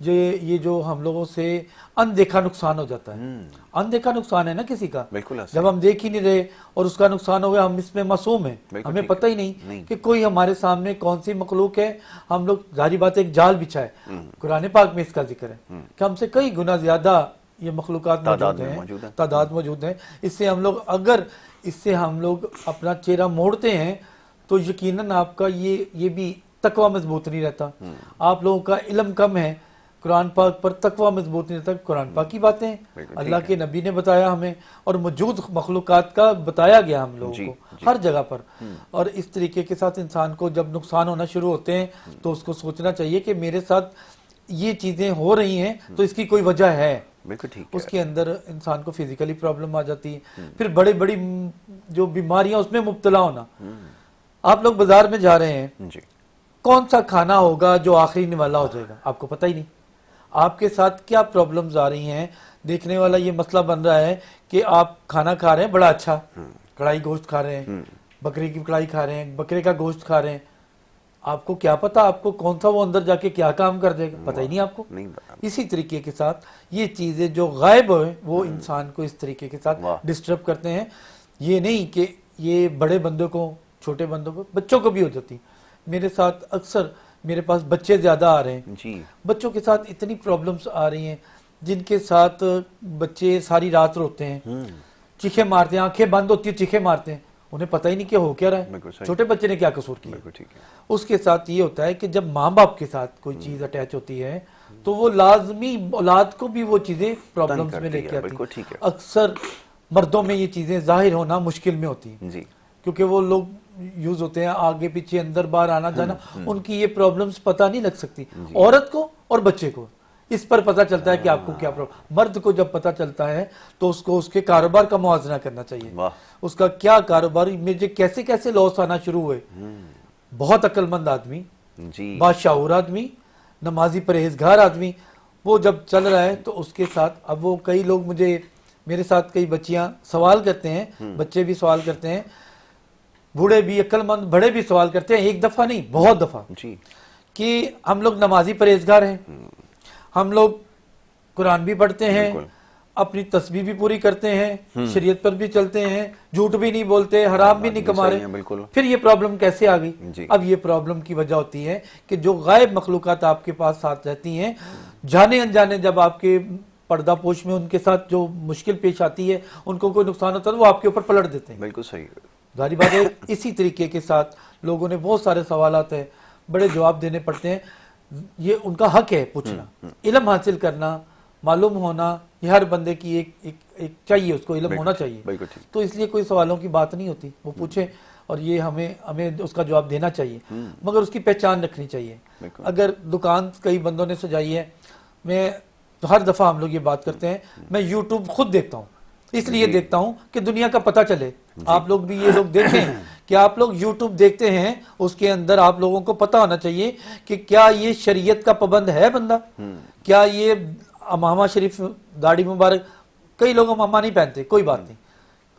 یہ جو ہم لوگوں سے اندیکھا نقصان ہو جاتا ہے. اندیکھا نقصان ہے نا کسی کا, جب ہم دیکھ ہی نہیں رہے اور اس کا نقصان ہو گیا, ہم اس میں معصوم ہیں, ہمیں پتہ ہی نہیں کہ کوئی ہمارے سامنے کون سی مخلوق ہے. ہم لوگ ظاہری بات ایک جال بچھائے, قرآن پاک میں اس کا ذکر ہے کہ ہم سے کئی گنا زیادہ یہ مخلوقات موجود ہیں, تعداد موجود ہیں. اس سے ہم لوگ اگر اس سے ہم لوگ اپنا چہرہ موڑتے ہیں تو یقیناً آپ کا یہ بھی تقوی مضبوط نہیں رہتا. آپ لوگوں کا علم کم ہے, قرآن پاک پر تقوی مضبوط نہیں رہتا. قرآن پاک کی باتیں اللہ کے نبی نے بتایا ہمیں, اور موجود مخلوقات کا بتایا گیا ہم لوگوں کو ہر جگہ پر. اور اس طریقے کے ساتھ انسان کو جب نقصان ہونا شروع ہوتے ہیں تو اس کو سوچنا چاہیے کہ میرے ساتھ یہ چیزیں ہو رہی ہیں تو اس کی کوئی وجہ ہے. اس کے اندر انسان کو فزیکلی پرابلم آ جاتی ہے, پھر بڑی جو بیماریاں اس میں مبتلا ہونا. آپ لوگ بازار میں جا رہے ہیں, کون سا کھانا ہوگا جو آخری نوالا ہو جائے گا آپ کو پتہ ہی نہیں. آپ کے ساتھ کیا پرابلمز آ رہی ہیں, دیکھنے والا یہ مسئلہ بن رہا ہے کہ آپ کھانا کھا رہے ہیں بڑا اچھا, کڑھائی گوشت کھا رہے ہیں, بکرے کی کڑھائی کھا رہے ہیں, بکرے کا گوشت کھا رہے ہیں. آپ کو کیا پتا آپ کو کون سا وہ اندر جا کے کیا کام کر دے گا, پتہ ہی نہیں آپ کو. اسی طریقے کے ساتھ یہ چیزیں جو غائب ہیں وہ انسان کو اس طریقے کے ساتھ ڈسٹرب کرتے ہیں. یہ نہیں کہ یہ بڑے بندوں کو, چھوٹے بندوں کو, بچوں کو بھی ہو جاتی. میرے ساتھ اکثر میرے پاس بچے زیادہ آ رہے ہیں, بچوں کے ساتھ اتنی پرابلمز آ رہی ہیں جن کے ساتھ بچے ساری رات روتے ہیں, چیخے مارتے ہیں, آنکھیں بند ہوتی ہیں, چیخے مارتے ہیں, انہیں پتہ ہی نہیں کہ ہو کیا رہا ہے, چھوٹے بچے نے کیا قصور کیا. اس کے ساتھ یہ ہوتا ہے کہ جب ماں باپ کے ساتھ کوئی چیز اٹیچ ہوتی ہے تو وہ لازمی اولاد کو بھی وہ چیزیں پرابلمز میں لے کے آتی ہیں. اکثر مردوں میں یہ چیزیں ظاہر ہونا مشکل میں ہوتی ہیں کیونکہ وہ لوگ یوز ہوتے ہیں آگے پیچھے اندر باہر آنا جانا, ان کی یہ پرابلمز پتہ نہیں لگ سکتی. عورت کو اور بچے کو اس پر پتہ چلتا ہے کہ آپ کو کیا پرابلم. مرد کو جب پتہ چلتا ہے تو اس کو اس کے کاروبار کا موازنہ کرنا چاہیے, اس کا کیا کاروبار, مجھے کیسے کیسے لاس آنا شروع ہوئے. بہت عقل مند آدمی, بادشاہور آدمی, نمازی پرہیزگار آدمی, وہ جب چل رہا ہے تو اس کے ساتھ اب وہ کئی لوگ میرے ساتھ کئی بچیاں سوال کرتے ہیں, بچے بھی سوال کرتے ہیں, بوڑھے بھی عقل مند بڑے بھی سوال کرتے ہیں, ایک دفعہ نہیں بہت دفعہ, کہ ہم لوگ نمازی پرہیزگار ہیں, ہم لوگ قرآن بھی پڑھتے ہیں, اپنی تسبیح بھی پوری کرتے ہیں, شریعت پر بھی چلتے ہیں, جھوٹ بھی نہیں بولتے, حرام بھی نہیں کما رہے, پھر یہ پرابلم کیسے آ گئی؟ اب یہ پرابلم کی وجہ ہوتی ہے کہ جو غائب مخلوقات آپ کے پاس ساتھ رہتی ہیں, جانے انجانے جب آپ کے پردہ پوش میں ان کے ساتھ جو مشکل پیش آتی ہے, ان کو کوئی نقصان ہوتا ہے وہ آپ کے اوپر پلٹ دیتے ہیں. بالکل صحیح, ظاہری بات ہے. اسی طریقے کے ساتھ لوگوں نے بہت سارے سوالات ہیں, بڑے جواب دینے پڑتے ہیں. یہ ان کا حق ہے پوچھنا, علم حاصل کرنا, معلوم ہونا, یہ ہر بندے کی ایک چاہیے, اس کو علم ہونا چاہیے. تو اس لیے کوئی سوالوں کی بات نہیں ہوتی, وہ پوچھیں اور یہ ہمیں اس کا جواب دینا چاہیے, مگر اس کی پہچان رکھنی چاہیے. اگر دکان کئی بندوں نے سجائی ہے, میں ہر دفعہ ہم لوگ یہ بات کرتے ہیں, میں یوٹیوب خود دیکھتا ہوں, اس لیے دیکھتا ہوں کہ دنیا کا پتہ چلے. آپ لوگ بھی یہ لوگ دیکھیں کہ آپ لوگ یوٹیوب دیکھتے ہیں, اس کے اندر آپ لوگوں کو پتہ ہونا چاہیے کہ کیا یہ شریعت کا پابند ہے بندہ, کیا یہ امامہ شریف داڑھی مبارک, کئی لوگ امامہ نہیں پہنتے, کوئی بات نہیں,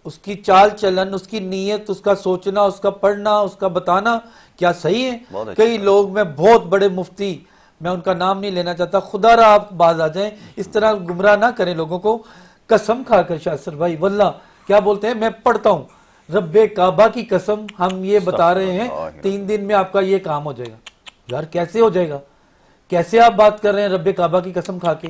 اس کی چال چلن, اس کی نیت, اس کا سوچنا, اس کا پڑھنا, اس کا بتانا کیا صحیح ہے. کئی لوگ, میں بہت بڑے مفتی, میں ان کا نام نہیں لینا چاہتا, خدا را آپ باز آ جائیں, اس طرح گمراہ نہ کریں لوگوں کو. قسم کھا کر شاہ بھائی واللہ کیا بولتے ہیں, میں پڑھتا ہوں, رب کعبہ کی قسم ہم یہ بتا رہے ہیں 3 دن میں آپ کا یہ کام ہو جائے گا. یار کیسے ہو جائے گا, کیسے آپ بات کر رہے ہیں رب کعبہ کی قسم کھا کے؟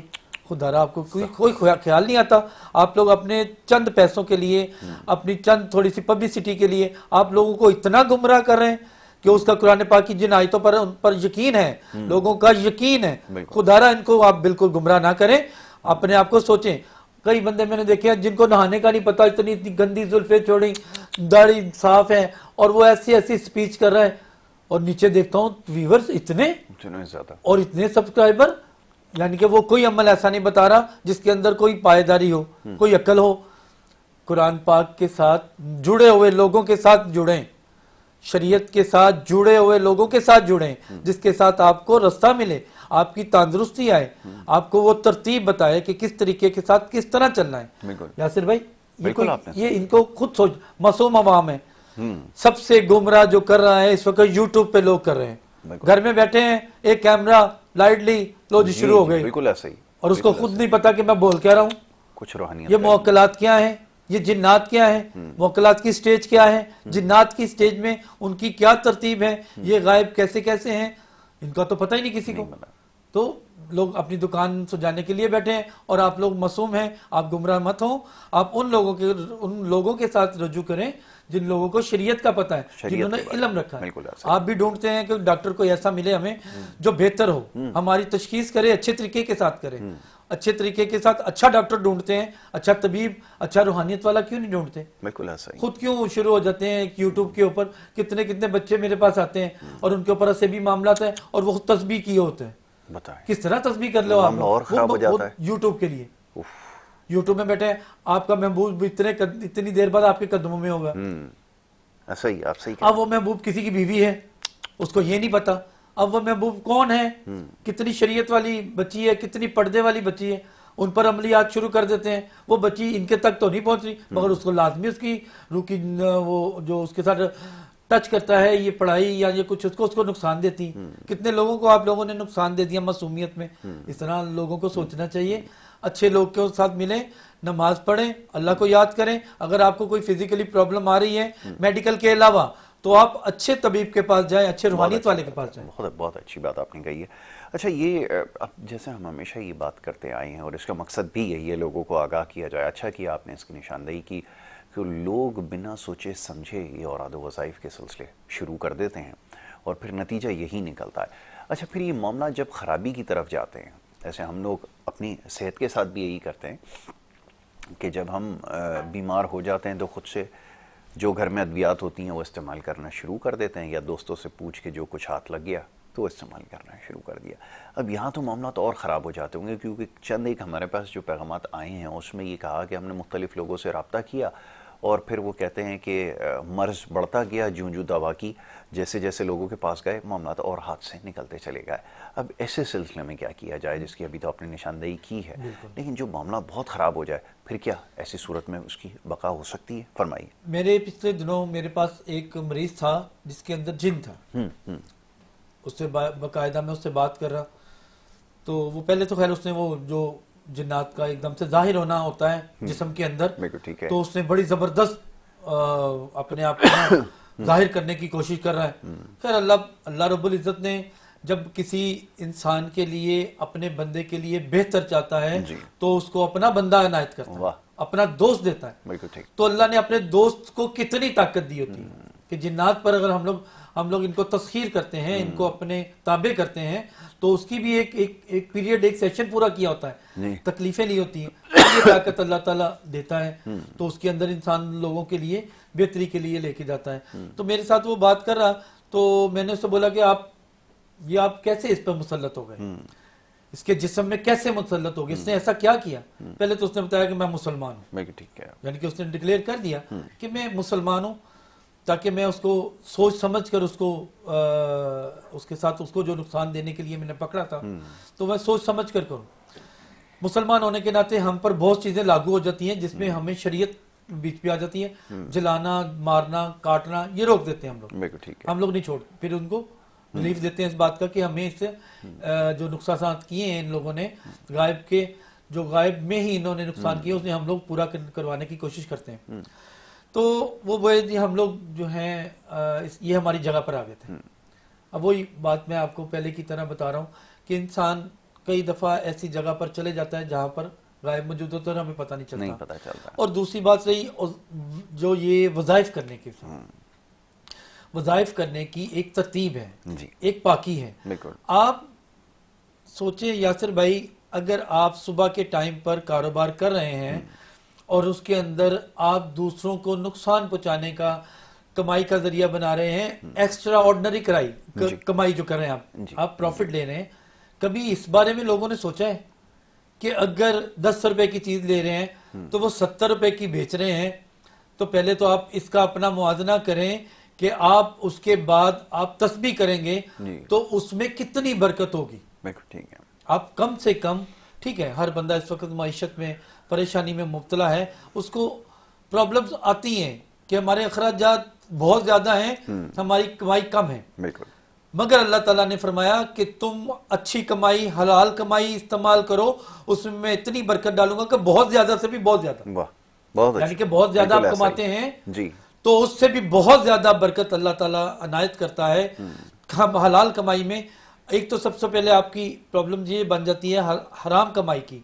خدا را آپ کو کوئی خیال نہیں آتا. آپ لوگ اپنے چند پیسوں کے لیے, اپنی چند تھوڑی سی پبلسٹی کے لیے آپ لوگوں کو اتنا گمراہ کر رہے ہیں کہ اس کا قرآن پاک کی جن آیتوں پر ان پر یقین ہے, لوگوں کا یقین ہے. خدا را ان کو آپ بالکل گمراہ نہ کریں, اپنے آپ کو سوچیں. کئی بندے میں نے دیکھے ہیں جن کو نہانے کا نہیں پتا, اتنی گندی زلفیں چھوڑی, داڑھی صاف ہے, اور وہ ایسی سپیچ کر رہا ہے, اور نیچے دیکھتا ہوں ویورز اتنے زیادہ اور اتنے سبسکرائبر, یعنی کہ وہ کوئی عمل ایسا نہیں بتا رہا جس کے اندر کوئی پائیداری ہو, کوئی عقل ہو. قرآن پاک کے ساتھ جڑے ہوئے لوگوں کے ساتھ جڑیں, شریعت کے ساتھ جڑے ہوئے لوگوں کے ساتھ جڑیں, جس کے ساتھ آپ کو رستہ ملے, آپ کی تندرستی آئے, آپ کو وہ ترتیب بتائے کہ کس طریقے کے ساتھ کس طرح چلنا ہے. یاسر بھائی یہ ان کو خود سوچ, معصوم عوام ہے. سب سے گمراہ جو کر رہا ہے اس وقت یوٹیوب پہ لوگ کر رہے ہیں, گھر میں بیٹھے ہیں, ایک کیمرہ, لائٹ لی, لو جی شروع ہو گئے، بالکل ایسا ہی، اور اس کو خود نہیں پتا کہ میں بول کیا رہا ہوں. کچھ روحانیت یہ موکلات کیا ہیں، یہ جنات کیا ہیں، موکلات کی سٹیج کیا ہے، جنات کی سٹیج میں ان کی کیا ترتیب ہے، یہ غائب کیسے کیسے ہیں، ان کا تو پتہ ہی نہیں کسی کو. تو لوگ اپنی دکان سجانے کے لیے بیٹھے ہیں اور آپ لوگ معصوم ہیں. آپ گمراہ مت ہوں. آپ ان لوگوں کے ساتھ رجوع کریں جن لوگوں کو شریعت کا پتہ ہے، جنہوں نے علم رکھا ہے. آپ بھی ڈھونڈتے ہیں کہ ڈاکٹر کوئی ایسا ملے ہمیں جو بہتر ہو، ہماری تشخیص کرے، اچھے طریقے کے ساتھ کرے. اچھے طریقے کے ساتھ اچھا ڈاکٹر ڈھونڈتے ہیں، اچھا طبیب، اچھا روحانیت والا کیوں نہیں ڈھونڈتے؟ بالکل ایسا ہی. خود کیوں شروع ہو جاتے ہیں یوٹیوب کے اوپر؟ کتنے بچے میرے پاس آتے ہیں اور ان کے اوپر ایسے بھی معاملات ہیں اور وہ تسبیح کیے ہوتے ہیں. بتائیں کس طرح تسبیح کر لو آپ اور خراب ہو جاتا ہے یوٹیوب کے لیے. یوٹیوب میں بیٹھے آپ کا محبوب اتنی دیر بعد آپ کے قدموں میں ہوگا. ایسا ہی آپ صحیح. اب وہ محبوب کسی کی بیوی ہے، اس کو یہ نہیں پتا. اب وہ محبوب کون ہے، کتنی شریعت والی بچی ہے، کتنی پردے والی بچی ہے، ان پر عملیات شروع کر دیتے ہیں. وہ بچی ان کے تک تو نہیں پہنچ رہی، مگر اس کو لازمی اس کی روح کی وہ جو اس کے ساتھ ٹچ کرتا ہے یہ پڑھائی یا یہ کچھ اس کو نقصان دیتی. کتنے لوگوں کو آپ لوگوں نے نقصان دے دیا معصومیت میں. اس طرح لوگوں کو سوچنا چاہیے. اچھے لوگ کے ساتھ ملیں، نماز پڑھیں، اللہ کو یاد کریں. اگر آپ کو کوئی فزیکلی پرابلم آ رہی ہے میڈیکل کے علاوہ تو آپ اچھے طبیب کے پاس جائیں، اچھے روحانیت والے کے پاس جائیں. بہت اچھی بات آپ نے کہی ہے. اچھا یہ اب جیسے ہم ہمیشہ یہ بات کرتے آئے ہیں اور اس کا مقصد بھی یہی ہے لوگوں کو آگاہ کیا جائے. اچھا کیا آپ نے اس کی نشاندہی کی کہ لوگ بنا سوچے سمجھے یہ اوراد و وظائف کے سلسلے شروع کر دیتے ہیں اور پھر نتیجہ یہی نکلتا ہے. اچھا پھر یہ معاملہ جب خرابی کی طرف جاتے ہیں، ایسے ہم لوگ اپنی صحت کے ساتھ بھی یہی کرتے ہیں کہ جب ہم بیمار ہو جاتے ہیں تو خود سے جو گھر میں ادویات ہوتی ہیں وہ استعمال کرنا شروع کر دیتے ہیں، یا دوستوں سے پوچھ کے جو کچھ ہاتھ لگ گیا تو وہ استعمال کرنا شروع کر دیا. اب یہاں تو معاملات اور خراب ہو جاتے ہوں گے، کیونکہ چند ایک ہمارے پاس جو پیغامات آئے ہیں اس میں یہ کہا کہ ہم نے مختلف لوگوں سے رابطہ کیا اور پھر وہ کہتے ہیں کہ مرض بڑھتا گیا جوں دوا کی، جیسے جیسے لوگوں کے پاس گئے معاملات اور ہاتھ سے نکلتے چلے گئے. اب ایسے سلسلے میں کیا کیا جائے، جس کی ابھی تو آپ نے نشاندہی کی ہے، لیکن جو معاملہ بہت خراب ہو جائے پھر کیا ایسی صورت میں اس کی بقا ہو سکتی ہے؟ فرمائیے. میرے پچھلے دنوں میرے پاس ایک مریض تھا جس کے اندر جن تھا. اس سے باقاعدہ میں اس سے بات کر رہا تو وہ پہلے تو خیر اس نے وہ جو جنات کا ایک دم سے ظاہر ہونا ہوتا ہے جسم کے اندر، تو اس نے بڑی زبردست اپنے آپ کو ظاہر کرنے کی کوشش کر رہا ہے. خیر اللہ رب العزت نے جب کسی انسان کے لیے اپنے بندے کے لیے بہتر چاہتا ہے تو اس کو اپنا بندہ عنایت کرتا ہے، اپنا دوست دیتا ہے. تو اللہ نے اپنے دوست کو کتنی طاقت دی ہوتی ہے کہ جنات پر اگر ہم لوگ ان کو تسخیر کرتے ہیں، ان کو اپنے تابع کرتے ہیں تو اس کی بھی ایک پیریڈ، ایک سیشن پورا کیا ہوتا ہے، تکلیفیں لی ہوتی ہیں. یہ طاقت اللہ تعالیٰ دیتا ہے تو اس کے اندر انسان لوگوں کے لیے بہتری کے لیے لے کے جاتا ہے. تو میرے ساتھ وہ بات کر رہا تو میں نے اس سے بولا کہ آپ کیسے اس پر مسلط ہو گئے، اس کے جسم میں کیسے مسلط ہو گئے، اس نے ایسا کیا کیا؟ پہلے تو اس نے بتایا کہ میں مسلمان ہوں. یعنی کہ اس نے ڈکلیئر کر دیا کہ میں مسلمان ہوں، تاکہ میں اس کو سوچ سمجھ کر اس کے ساتھ اس کو جو نقصان دینے کے لیے میں نے پکڑا تھا تو میں سوچ سمجھ کر کروں. مسلمان ہونے کے ناطے ہم پر بہت چیزیں لاگو ہو جاتی ہیں جس میں ہمیں شریعت بیچ پہ آ جاتی ہے. جلانا، مارنا، کاٹنا یہ روک دیتے ہیں ہم لوگ نہیں چھوڑ، پھر ان کو ریلیف دیتے ہیں اس بات کا کہ ہمیں اس سے جو نقصانات کیے ہیں ان لوگوں نے غائب کے، جو غائب میں ہی انہوں نے نقصان کیا اس نے ہم لوگ پورا کروانے کی کوشش کرتے ہیں. تو وہ ہم لوگ جو ہیں یہ ہماری جگہ پر آ گئے تھے. اب وہی بات میں آپ کو پہلے کی طرح بتا رہا ہوں کہ انسان کئی دفعہ ایسی جگہ پر چلے جاتا ہے جہاں پر غائب موجود ہوتا ہے، ہمیں پتہ نہیں چلتا. اور دوسری بات رہی جو یہ وظائف کرنے کی، وظائف کرنے کی ایک ترتیب ہے، ایک پاکی ہے. آپ سوچیں یاسر بھائی، اگر آپ صبح کے ٹائم پر کاروبار کر رہے ہیں اور اس کے اندر آپ دوسروں کو نقصان پہنچانے کا کمائی کا ذریعہ بنا رہے ہیں، ایکسٹرا آرڈنری کمائی جو کر رہے ہیں آپ پروفٹ لے رہے ہیں، کبھی اس بارے میں لوگوں نے سوچا ہے کہ اگر 10 روپے کی چیز لے رہے ہیں تو وہ 70 روپے کی بیچ رہے ہیں؟ تو پہلے تو آپ اس کا اپنا موازنہ کریں کہ آپ اس کے بعد آپ تسبیح کریں گے تو اس میں کتنی برکت ہوگی. آپ کم سے کم، ٹھیک ہے ہر بندہ اس وقت معیشت میں پریشانی میں مبتلا ہے، اس کو پرابلمز آتی ہیں کہ ہمارے اخراجات بہت زیادہ ہیں، ہماری کمائی کم ہے. مگر اللہ تعالیٰ نے فرمایا کہ تم اچھی کمائی حلال کمائی استعمال کرو، اس میں اتنی برکت ڈالوں گا کہ بہت زیادہ سے بھی بہت زیادہ، واہ بہت یعنی اچھا، کہ بہت زیادہ آپ بالکل ایسا ہی۔ کماتے ہیں جی تو اس سے بھی بہت زیادہ برکت اللہ تعالیٰ عنایت کرتا ہے۔ ہم حلال کمائی میں ایک تو سب سے پہلے آپ کی پرابلم یہ بن جاتی ہے حرام کمائی کی،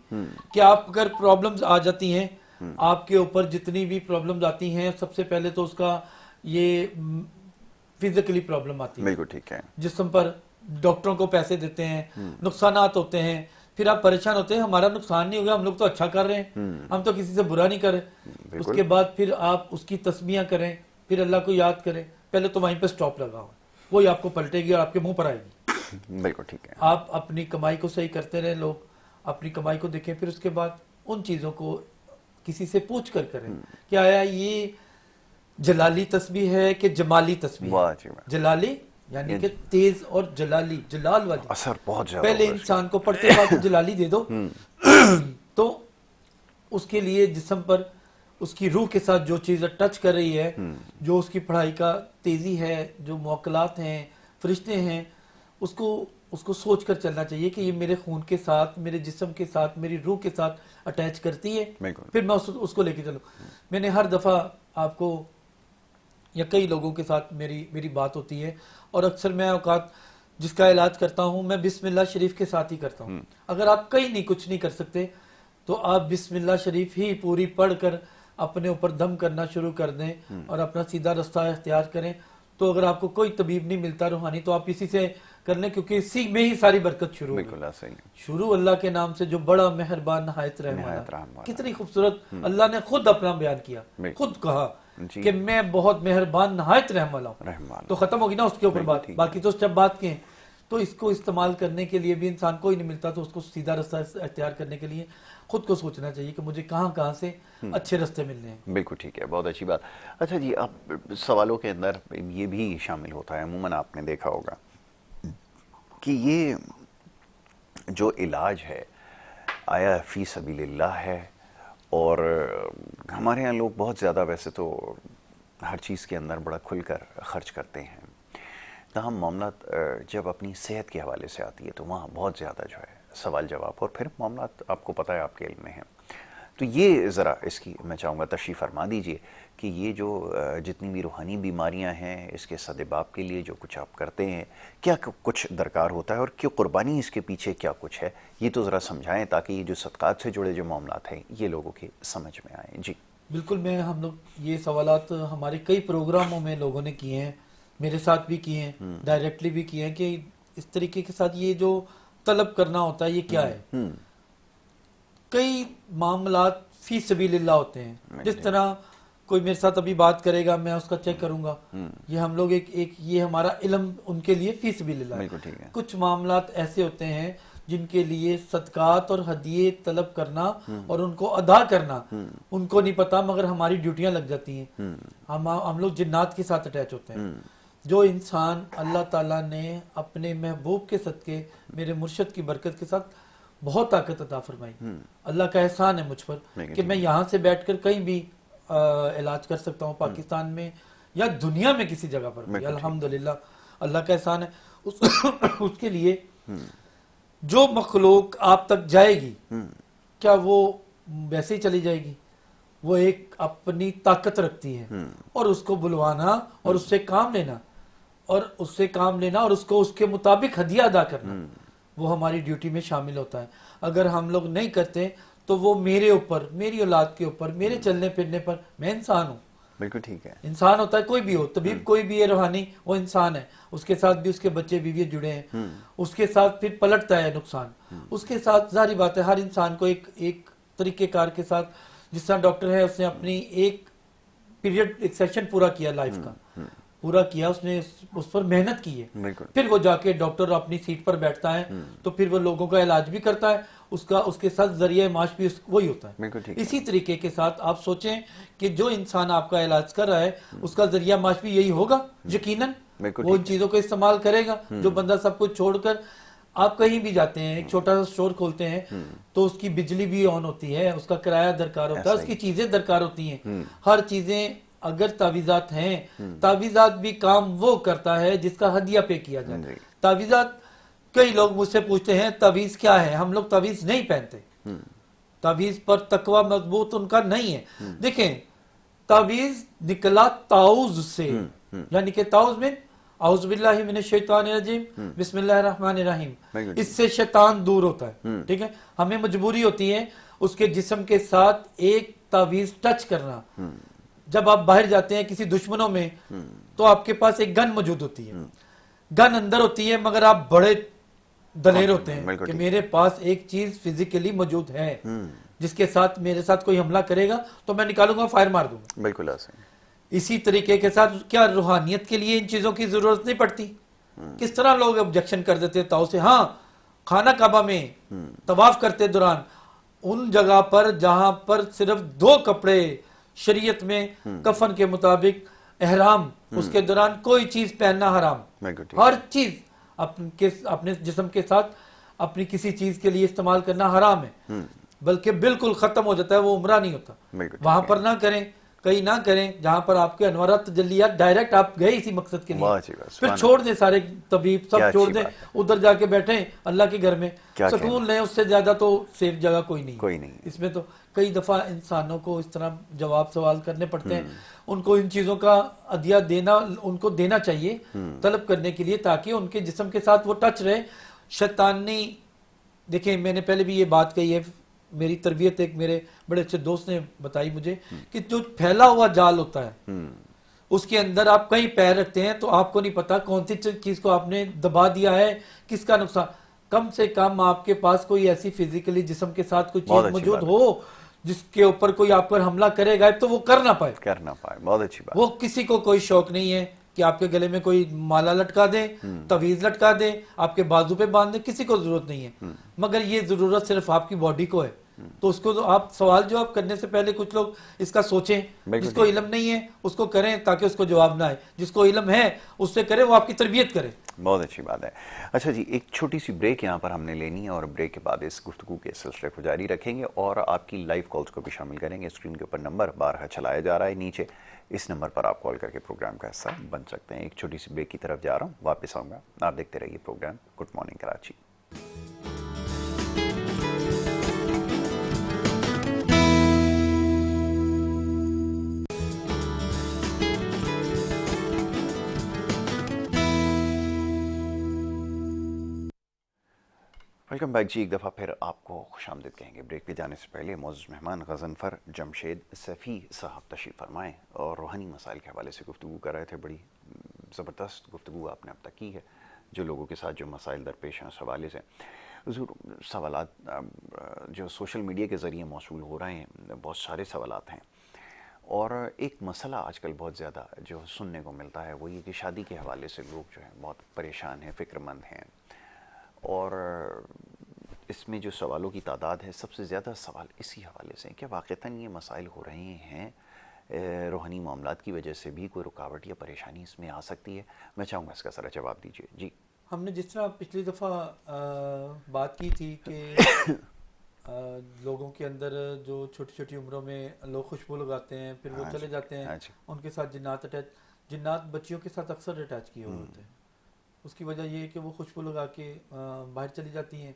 کہ آپ اگر پرابلمز آ جاتی ہیں آپ کے اوپر، جتنی بھی پرابلمز آتی ہیں، سب سے پہلے تو اس کا یہ فزیکلی پرابلم آتی ہے، بالکل ٹھیک ہے، جسم پر ڈاکٹروں کو پیسے دیتے ہیں، نقصانات ہوتے ہیں، پھر آپ پریشان ہوتے ہیں ہمارا نقصان نہیں ہو گیا، ہم لوگ تو اچھا کر رہے ہیں، ہم تو کسی سے برا نہیں کر رہے۔ اس کے بعد پھر آپ اس کی تسبیحاں کریں، پھر اللہ کو یاد کریں، پہلے تو وہیں پہ سٹاپ لگا ہو، وہی آپ کو پلٹے گی اور آپ کے منہ پر آئے گی۔ بالکل ٹھیک ہے، آپ اپنی کمائی کو صحیح کرتے رہیں، لوگ اپنی کمائی کو دیکھیں، پھر اس کے بعد ان چیزوں کو کسی سے پوچھ کر کریں کہ آیا یہ جلالی تسبیح ہے کہ جمالی تسبیح واہ ہے۔ جی واہ، جلالی یعنی کہ تیز اور جلالی، جلال والی، اثر بہت زیادہ پہلے ہوگا اس کا۔ انسان کو پڑھتے وقت جلالی دے دو تو اس کے لیے جسم پر اس کی روح کے ساتھ جو چیز ٹچ کر رہی ہے، جو اس کی پڑھائی کا تیزی ہے، جو موکلات ہیں، فرشتے ہیں، اس کو سوچ کر چلنا چاہیے کہ یہ میرے خون کے ساتھ، میرے جسم کے ساتھ، میری روح کے ساتھ اٹیچ کرتی ہے، بالکل پھر میں اس کو لے کے چلوں۔ میں نے ہر دفعہ آپ کو یا کئی لوگوں کے ساتھ میری بات ہوتی ہے، اور اکثر میں اوقات جس کا علاج کرتا ہوں میں بسم اللہ شریف کے ساتھ ہی کرتا ہوں۔ اگر آپ کچھ نہیں کر سکتے تو آپ بسم اللہ شریف ہی پوری پڑھ کر اپنے اوپر دم کرنا شروع کر دیں اور اپنا سیدھا رستہ اختیار کریں۔ تو اگر آپ کو کوئی طبیب نہیں ملتا روحانی تو آپ اسی سے کر لیں، کیونکہ اسی میں ہی ساری برکت شروع بالکل ہوگی۔ ایسا ہی، شروع اللہ کے نام سے جو بڑا مہربان نہایت رحم نہایت رحم والا، والا۔ کتنی خوبصورت اللہ نے خود اپنا بیان کیا، خود کہا جی کہ میں بہت مہربان نہایت رحم والا ہوں، رحم والا، تو ختم ہوگی نا اس کے اوپر بات، باقی تو سب بات کے ہیں۔ تو اس کو استعمال کرنے کے لیے بھی انسان کوئی نہیں ملتا، تو اس کو سیدھا رستہ اختیار کرنے کے لیے خود کو سوچنا چاہیے کہ مجھے کہاں سے اچھے رستے ملنے ہیں۔ بالکل ٹھیک ہے، بہت اچھی بات۔ اچھا جی، اب سوالوں کے اندر یہ بھی شامل ہوتا ہے، عموماً آپ نے دیکھا ہوگا کہ یہ جو علاج ہے آیا فی سبیل اللہ ہے، اور ہمارے ہاں لوگ بہت زیادہ ویسے تو ہر چیز کے اندر بڑا کھل کر خرچ کرتے ہیں، تاہم معاملات جب اپنی صحت کے حوالے سے آتی ہے تو وہاں بہت زیادہ جو ہے سوال جواب، اور پھر معاملات آپ کو پتہ ہے، آپ کے علم میں ہیں۔ تو یہ ذرا اس کی میں چاہوں گا تشریح فرما دیجئے کہ یہ جو جتنی بھی روحانی بیماریاں ہیں، اس کے سدباب کے لیے جو کچھ آپ کرتے ہیں، کیا کچھ درکار ہوتا ہے، اور کیوں قربانی اس کے پیچھے کیا کچھ ہے، یہ تو ذرا سمجھائیں تاکہ یہ جو صدقات سے جڑے جو معاملات ہیں یہ لوگوں کی سمجھ میں آئیں۔ جی بالکل، ہم لوگ یہ سوالات ہمارے کئی پروگراموں میں لوگوں نے کیے ہیں، میرے ساتھ بھی کیے ہیں، ڈائریکٹلی بھی کیے ہیں، کہ اس طریقے کے ساتھ یہ جو طلب کرنا ہوتا ہے یہ کیا ہے۔ کئی معاملات فی سبیل اللہ ہوتے ہیں، جس طرح کوئی میرے ساتھ ابھی بات کرے گا میں اس کا چیک کروں گا، یہ ہم لوگ یہ ہمارا علم ان کے لیے فی سبیل اللہ ہے۔ کچھ معاملات ایسے ہوتے ہیں جن کے لیے صدقات اور ہدیے طلب کرنا اور ان کو ادا کرنا ان کو نہیں پتا، مگر ہماری ڈیوٹیاں لگ جاتی ہیں، ہم لوگ جنات کے ساتھ اٹیچ ہوتے ہیں۔ جو انسان اللہ تعالیٰ نے اپنے محبوب کے صدقے میرے مرشد کی برکت کے ساتھ بہت طاقت عطا فرمائی، اللہ کا احسان ہے مجھ پر کہ میں یہاں سے بیٹھ کر کہیں بھی علاج کر سکتا ہوں، پاکستان میں یا دنیا میں کسی جگہ پر بھی، الحمدللہ اللہ کا احسان ہے۔ اس کے لیے جو مخلوق آپ تک جائے گی کیا وہ ویسے ہی چلی جائے گی؟ وہ ایک اپنی طاقت رکھتی ہے، اور اس کو بلوانا اور اس سے کام لینا اور اس کو اس کے مطابق ہدیہ ادا کرنا، وہ ہماری ڈیوٹی میں شامل ہوتا ہے۔ اگر ہم لوگ نہیں کرتے تو وہ میرے اوپر، میری اولاد کے اوپر، میرے چلنے پھرنے پر، میں انسان ہوں، بالکل ٹھیک ہے، انسان ہوتا ہے، کوئی بھی ہو، طبیب کوئی بھی ہے، روحانی وہ انسان ہے، اس کے ساتھ بھی اس کے بچے بیوی جڑے ہیں، اس کے ساتھ پھر پلٹتا ہے نقصان، اس کے ساتھ ظاہری بات ہے ہر انسان کو ایک طریقہ کار کے ساتھ، جس طرح ڈاکٹر ہے اس نے اپنی ایک پیریڈ، ایک سیشن پورا کیا لائف کا، پورا کیا، اس نے اس پر محنت کی ہے، پھر وہ جا کے ڈاکٹر اپنی سیٹ پر بیٹھتا ہے تو پھر وہ لوگوں کا علاج بھی کرتا ہے، اس کے ساتھ ذریعہ معاش بھی وہی ہوتا ہے۔ اسی طریقے کے ساتھ آپ سوچیں کہ جو انسان آپ کا علاج کر رہا ہے اس کا ذریعہ معاش بھی یہی ہوگا، یقیناً وہ ان چیزوں کو استعمال کرے گا۔ جو بندہ سب کچھ چھوڑ کر، آپ کہیں بھی جاتے ہیں، ایک چھوٹا سا اسٹور کھولتے ہیں تو اس کی بجلی بھی آن ہوتی ہے، اس کا کرایہ درکار ہوتا ہے، اس کی چیزیں درکار ہوتی ہیں، ہر چیزیں اگر تعویذات ہیں، تعویذات بھی کام وہ کرتا ہے جس کا ہدیہ پہ کیا جائے. تعویذات کئی لوگ مجھ سے پوچھتے ہیں تعویذ کیا ہے، ہم لوگ تعویذ نہیں پہنتے، تعویذ پر تقوی مضبوط ان کا نہیں ہے. دیکھیں تعویذ نکلا تعوذ سے، یعنی کہ تعوذ میں اعوذ باللہ من الشیطان الرجیم بسم اللہ الرحمن الرحیم، اس سے شیطان دور ہوتا ہے. ٹھیک ہے، ہمیں مجبوری ہوتی ہے اس کے جسم کے ساتھ ایک تعویذ ٹچ کرنا. جب آپ باہر جاتے ہیں کسی دشمنوں میں تو آپ کے پاس ایک گن موجود ہوتی ہے، گن اندر ہوتی ہے، مگر آپ بڑے دلیر ہوتے ہیں کہ میرے پاس ایک چیز فزیکلی موجود ہے جس کے ساتھ میرے ساتھ کوئی حملہ کرے گا تو میں نکالوں گا، فائر مار دوں گا. بالکل ایسے. اسی طریقے کے ساتھ کیا روحانیت کے لیے ان چیزوں کی ضرورت نہیں پڑتی؟ کس طرح لوگ آبجیکشن کر دیتے تاؤ سے. ہاں، خانہ کعبہ میں طواف کرتے دوران ان جگہ پر جہاں پر صرف 2 کپڑے شریعت میں کفن کے مطابق احرام، اس کے دوران کوئی چیز پہننا حرام، ہر چیز اپنے جسم کے ساتھ اپنی کسی چیز کے لیے استعمال کرنا حرام ہے، بلکہ بالکل ختم ہو جاتا ہے، وہ عمرہ نہیں ہوتا. وہاں پر نہ کریں، کہیں نہ کریں جہاں پر آپ کے انوارات تجلیات ڈائریکٹ آپ گئے اسی مقصد کے لیے، پھر چھوڑ دیں سارے طبیب سب چھوڑ دیں، ادھر جا کے بیٹھیں اللہ کے گھر میں سکون لیں. اس سے زیادہ تو سیف جگہ کوئی نہیں. اس میں تو کئی دفعہ انسانوں کو اس طرح جواب سوال کرنے پڑتے ہیں. ان کو ان چیزوں کا عدیہ دینا ان کو دینا چاہیے طلب کرنے کے لیے، تاکہ ان کے جسم کے ساتھ وہ ٹچ رہے. شیطانی دیکھیں، میں نے پہلے بھی یہ بات کہی ہے، میری تربیت ایک میرے بڑے اچھے دوست نے بتائی مجھے کہ جو پھیلا ہوا جال ہوتا ہے اس کے اندر آپ کہیں پیر رکھتے ہیں تو آپ کو نہیں پتا کون سی چیز کو آپ نے دبا دیا ہے، کس کا نقصان. کم سے کم آپ کے پاس کوئی ایسی فزیکلی جسم کے ساتھ کوئی چیز موجود ہو جس کے اوپر کوئی آپ پر حملہ کرے گا تو وہ کر نہ پائے. بہت اچھی بات. وہ کسی کو کوئی شوق نہیں ہے کہ آپ کے گلے میں کوئی مالا لٹکا دیں، تعویذ لٹکا دیں، آپ کے بازو پہ باندھ دیں، کسی کو ضرورت نہیں ہے. مگر یہ ضرورت صرف آپ کی باڈی کو ہے. تو اس کو تو آپ سوال جواب کرنے سے پہلے کچھ لوگ اس کا سوچیں. جس کو علم نہیں ہے اس کو کریں تاکہ اس کو جواب نہ آئے، جس کو علم ہے اس سے کرے، وہ آپ کی تربیت کرے. بہت اچھی بات ہے. اچھا جی، ایک چھوٹی سی بریک یہاں پر ہم نے لینی ہے، اور بریک کے بعد اس گفتگو کے سلسلے کو جاری رکھیں گے اور آپ کی لائیو کالز کو بھی شامل کریں گے. اسکرین کے اوپر نمبر بارہا چلایا جا رہا ہے نیچے، اس نمبر پر آپ کال کر کے پروگرام کا حصہ بن سکتے ہیں. ایک چھوٹی سی بریک کی طرف جا رہا ہوں، واپس آؤں گا. آپ دیکھتے رہیے programme good morning Karachi. Welcome back جی. ایک دفعہ پھر آپ کو خوش آمدید کہیں گے. بریک پہ جانے سے پہلے معزز مہمان غضنفر جمشید سیفی صاحب تشریف فرمائیں اور روحانی مسائل کے حوالے سے گفتگو کر رہے تھے. بڑی زبردست گفتگو آپ نے اب تک کی ہے جو لوگوں کے ساتھ جو مسائل درپیش ہیں اس حوالے سے. حضور، سوالات جو سوشل میڈیا کے ذریعے موصول ہو رہے ہیں، بہت سارے سوالات ہیں، اور ایک مسئلہ آج کل بہت زیادہ جو سننے کو ملتا ہے وہ یہ کہ شادی کے حوالے سے لوگ جو ہیں بہت پریشان ہیں، فکر مند ہیں. اور اس میں جو سوالوں کی تعداد ہے، سب سے زیادہ سوال اسی حوالے سے ہیں کہ واقعتاً یہ مسائل ہو رہے ہیں، روحانی معاملات کی وجہ سے بھی کوئی رکاوٹ یا پریشانی اس میں آ سکتی ہے. میں چاہوں گا اس کا ذرا جواب دیجیے. جی. ہم نے جس طرح پچھلی دفعہ بات کی تھی کہ لوگوں کے اندر جو چھوٹی چھوٹی عمروں میں لوگ خوشبو لگاتے ہیں پھر وہ چلے جاتے ہیں، ان کے ساتھ جنات بچیوں کے ساتھ اکثر اٹیچ کیے ہوئے ہوتے ہیں. اس کی وجہ یہ ہے کہ وہ خوشبو لگا کے باہر چلی جاتی ہیں.